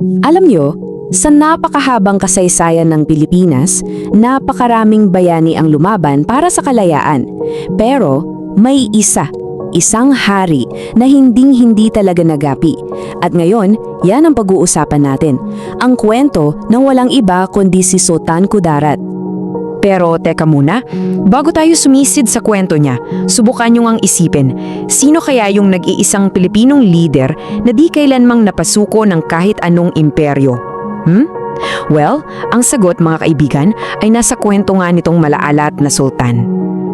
Alam nyo, sa napakahabang kasaysayan ng Pilipinas, napakaraming bayani ang lumaban para sa kalayaan. Pero may isang hari na hinding-hindi talaga nagapi. At ngayon, yan ang pag-uusapan natin. Ang kwento ng walang iba kundi si Sultan Kudarat. Pero teka muna, bago tayo sumisid sa kwento niya, subukan nyo ngang isipin, sino kaya yung nag-iisang Pilipinong leader na di kailanmang napasuko ng kahit anong imperyo? Well, ang sagot mga kaibigan ay nasa kwento nga nitong malaalat na sultan.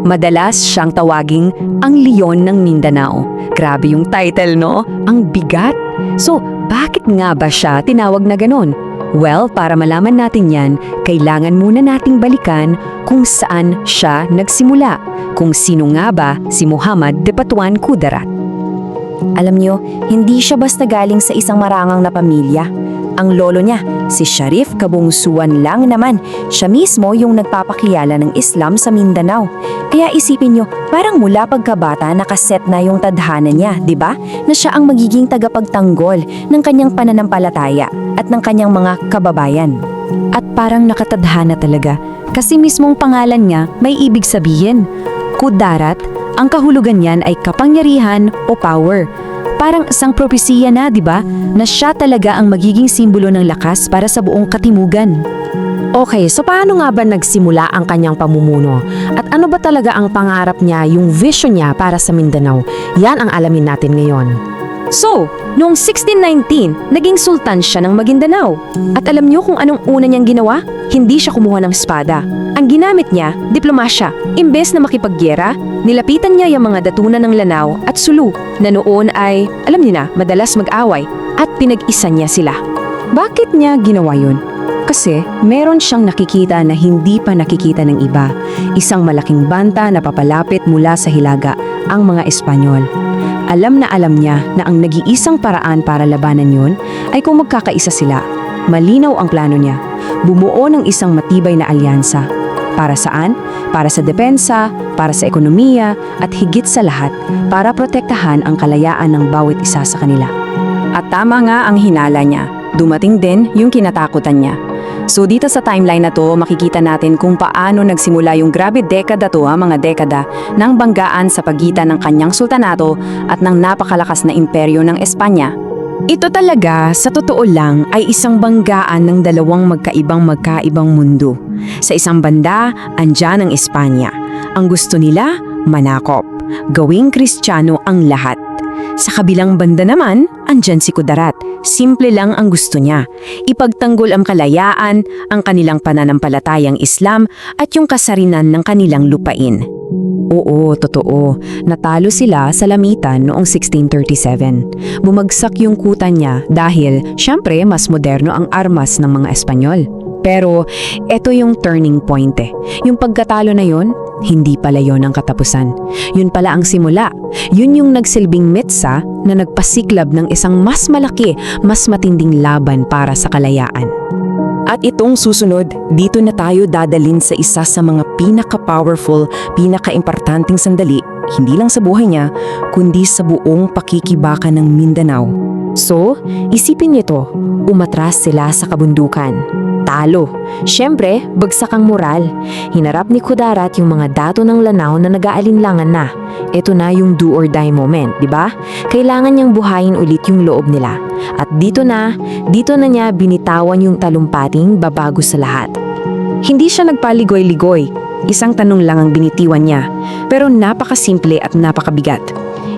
Madalas siyang tawaging ang Leon ng Mindanao. Grabe yung title, no? Ang bigat. So, bakit nga ba siya tinawag na ganon? Well, para malaman natin yan, kailangan muna nating balikan kung saan siya nagsimula, kung sino nga ba si Muhammad de Patuan Kudarat. Alam nyo, hindi siya basta galing sa isang marangang na pamilya. Ang lolo niya, si Sharif Kabungsuan lang naman, siya mismo yung nagpapakilala ng Islam sa Mindanao. Kaya isipin nyo, parang mula pagkabata nakaset na yung tadhana niya, di ba? Na siya ang magiging tagapagtanggol ng kanyang pananampalataya at ng kanyang mga kababayan. At parang nakatadhana talaga, kasi mismong pangalan niya may ibig sabihin. Kudarat, ang kahulugan niyan ay kapangyarihan o power. Parang isang propesiya na, di ba? Na siya talaga ang magiging simbolo ng lakas para sa buong katimugan. Okay, so paano nga ba nagsimula ang kanyang pamumuno? At ano ba talaga ang pangarap niya, yung vision niya para sa Mindanao? Yan ang alamin natin ngayon. So, noong 1619, naging sultan siya ng Maguindanao. At alam niyo kung anong una niyang ginawa? Hindi siya kumuha ng espada. Ang ginamit niya, diplomasya. Imbes na makipaggyera, nilapitan niya yung mga datunan ng Lanao at Sulu na noon ay, alam niyo na, madalas mag-away at pinag-isa niya sila. Bakit niya ginawa yun? Kasi meron siyang nakikita na hindi pa nakikita ng iba. Isang malaking banta na papalapit mula sa hilaga, ang mga Espanyol. Alam na alam niya na ang nag-iisang paraan para labanan yun ay kung magkakaisa sila. Malinaw ang plano niya. Bumuo ng isang matibay na alyansa. Para saan? Para sa depensa, para sa ekonomiya, at higit sa lahat, para protektahan ang kalayaan ng bawat isa sa kanila. At tama nga ang hinala niya. Dumating din yung kinatakutan niya. So dito sa timeline na to, makikita natin kung paano nagsimula yung grabe dekada to, mga dekada ng banggaan sa pagitan ng kanyang sultanato at ng napakalakas na imperyo ng Espanya. Ito talaga, sa totoo lang, ay isang banggaan ng dalawang magkaibang mundo. Sa isang banda, andyan ang Espanya. Ang gusto nila, manakop. Gawing Kristiyano ang lahat. Sa kabilang banda naman, andyan si Kudarat. Simple lang ang gusto niya. Ipagtanggol ang kalayaan, ang kanilang pananampalatayang Islam at yung kasarinan ng kanilang lupain. Oo, totoo. Natalo sila sa lamitan noong 1637. Bumagsak yung kuta niya dahil, syempre, mas moderno ang armas ng mga Espanyol. Pero, eto yung turning point eh. Yung pagkatalo na yon, hindi pala yon ang katapusan. Yun pala ang simula. Yun yung nagsilbing metsa na nagpasiklab ng isang mas malaki, mas matinding laban para sa kalayaan. At itong susunod, dito na tayo dadalin sa isa sa mga pinaka-powerful, pinaka-importanting sandali, hindi lang sa buhay niya, kundi sa buong pakikibaka ng Mindanao. So, isipin niyo to, umatras sila sa kabundukan. Talo. Siyempre, bagsak ang moral. Hinarap ni Kudarat yung mga dato ng Lanao na nag-aalinlangan na. Ito na yung do or die moment, di ba? Kailangan niyang buhayin ulit yung loob nila. At dito na niya binitawan yung talumpating babago sa lahat. Hindi siya nagpaligoy-ligoy. Isang tanong lang ang binitiwan niya. Pero napakasimple at napakabigat.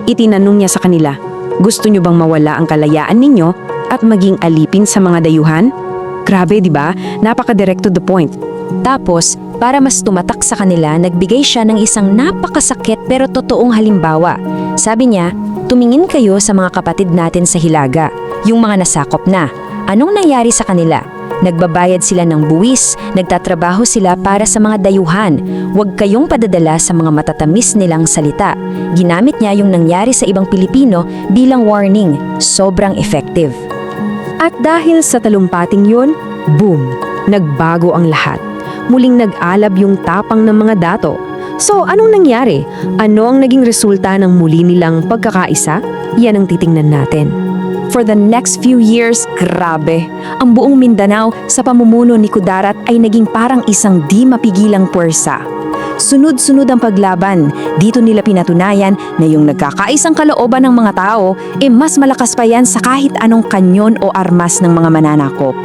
Itinanong niya sa kanila, gusto niyo bang mawala ang kalayaan ninyo at maging alipin sa mga dayuhan? Grabe, di ba? Napaka-direct to the point. Tapos, para mas tumatak sa kanila, nagbigay siya ng isang napakasakit pero totoong halimbawa. Sabi niya, tumingin kayo sa mga kapatid natin sa Hilaga, yung mga nasakop na. Anong nangyari sa kanila? Nagbabayad sila ng buwis, nagtatrabaho sila para sa mga dayuhan. Huwag kayong padadala sa mga matatamis nilang salita. Ginamit niya yung nangyari sa ibang Pilipino bilang warning. Sobrang effective. At dahil sa talumpating yun, boom! Nagbago ang lahat. Muling nag-alab yung tapang ng mga dato. So, anong nangyari? Ano ang naging resulta ng muli nilang pagkakaisa? Yan ang titingnan natin. For the next few years, grabe. Ang buong Mindanao sa pamumuno ni Kudarat ay naging parang isang di mapigilang puwersa. Sunod-sunod ang paglaban. Dito nila pinatunayan na yung nagkakaisang kalooban ng mga tao, mas malakas pa yan sa kahit anong kanyon o armas ng mga mananakop.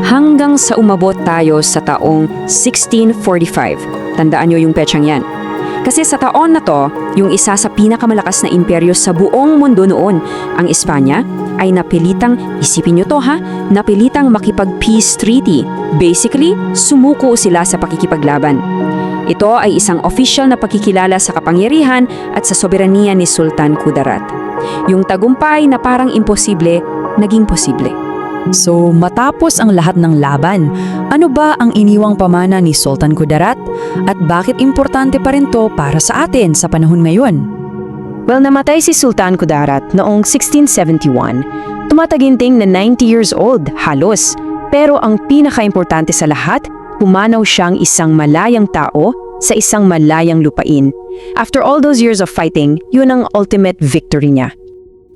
Hanggang sa umabot tayo sa taong 1645. Tandaan nyo yung petsang yan. Kasi sa taon na to, yung isa sa pinakamalakas na imperyo sa buong mundo noon, ang Espanya, ay napilitang, isipin nyo to ha, napilitang makipag-peace treaty. Basically, sumuko sila sa pakikipaglaban. Ito ay isang official na pakikilala sa kapangyarihan at sa soberanya ni Sultan Kudarat. Yung tagumpay na parang imposible, naging posible. So, matapos ang lahat ng laban, ano ba ang iniwang pamana ni Sultan Kudarat? At bakit importante pa rin to para sa atin sa panahon ngayon? Well, namatay si Sultan Kudarat noong 1671. Tumataginting na 90 years old, halos. Pero ang pinaka-importante sa lahat, pumanaw siyang isang malayang tao sa isang malayang lupain. After all those years of fighting, yun ang ultimate victory niya.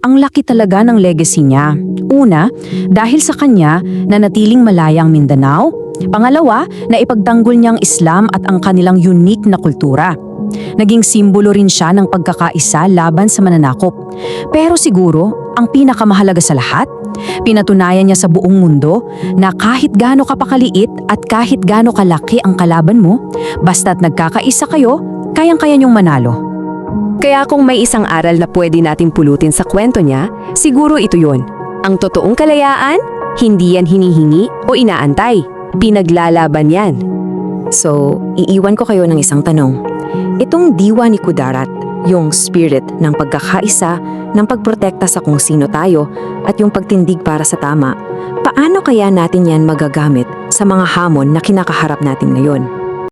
Ang laki talaga ng legacy niya. Una, dahil sa kanya nanatiling malaya ang Mindanao. Pangalawa, na ipagtanggol niya ang Islam at ang kanilang unique na kultura. Naging simbolo rin siya ng pagkakaisa laban sa mananakop. Pero siguro, ang pinakamahalaga sa lahat, pinatunayan niya sa buong mundo na kahit gaano ka pakaliit at kahit gaano kalaki ang kalaban mo, basta't nagkakaisa kayo, kayang-kaya niyong manalo. Kaya kung may isang aral na pwede nating pulutin sa kwento niya, siguro ito yun. Ang totoong kalayaan, hindi yan hinihingi o inaantay. Pinaglalaban yan. So, iiwan ko kayo ng isang tanong. Itong diwa ni Kudarat, yung spirit ng pagkakaisa, ng pagprotekta sa kung sino tayo, at yung pagtindig para sa tama, paano kaya natin yan magagamit sa mga hamon na kinakaharap natin ngayon?